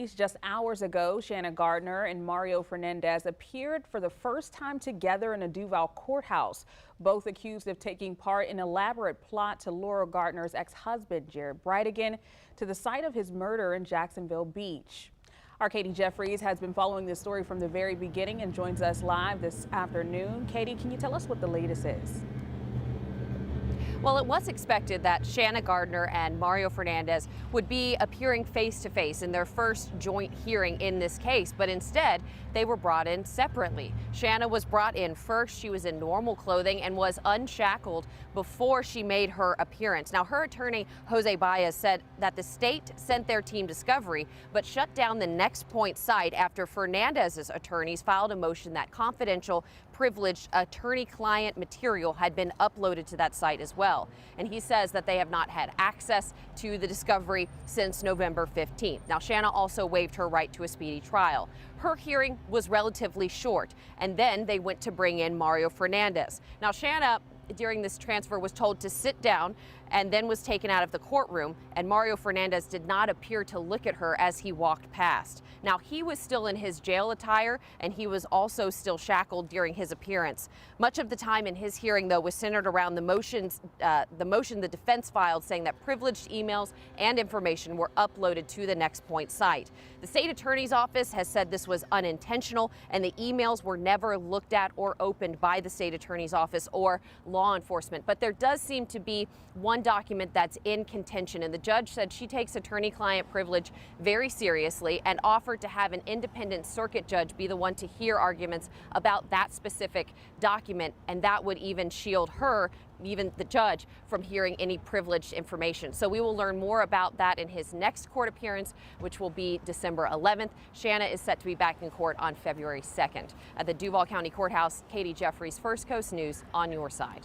Just hours ago, Shanna Gardner and Mario Fernandez appeared for the first time together in a Duval courthouse, both accused of taking part in an elaborate plot to lure Gardner's ex-husband, Jared Bridegan, to the site of his murder in Jacksonville Beach. Our Katie Jeffries has been following this story from the very beginning and joins us live this afternoon. Katie, can you tell us what the latest is? Well, it was expected that Shanna Gardner and Mario Fernandez would be appearing face-to-face in their first joint hearing in this case, but instead they were brought in separately. Shanna was brought in first. She was in normal clothing and was unshackled before she made her appearance. Now, her attorney, Jose Baez, said that the state sent their team discovery, but shut down the Next Point site after Fernandez's attorneys filed a motion that confidential, privileged attorney-client material had been uploaded to that site as well. And he says that they have not had access to the discovery since November 15th. Now, Shanna also waived her right to a speedy trial. Her hearing was relatively short, and then they went to bring in Mario Fernandez. Now, Shanna, during this transfer, was told to sit down and then was taken out of the courtroom, and Mario Fernandez did not appear to look at her as he walked past. Now, he was still in his jail attire, and he was also still shackled during his appearance. Much of the time in his hearing, though, was centered around the motion the defense filed saying that privileged emails and information were uploaded to the Next Point site. The state attorney's office has said this was unintentional, and the emails were never looked at or opened by the state attorney's office or law enforcement. But there does seem to be one document that's in contention, and the judge said she takes attorney-client privilege very seriously and offered to have an independent circuit judge be the one to hear arguments about that specific document, and that would even shield her, even the judge, from hearing any privileged information. So we will learn more about that in his next court appearance, which will be December 11th. Shanna is set to be back in court on February 2nd. At the Duval County Courthouse, Katie Jeffries, First Coast News, on your side.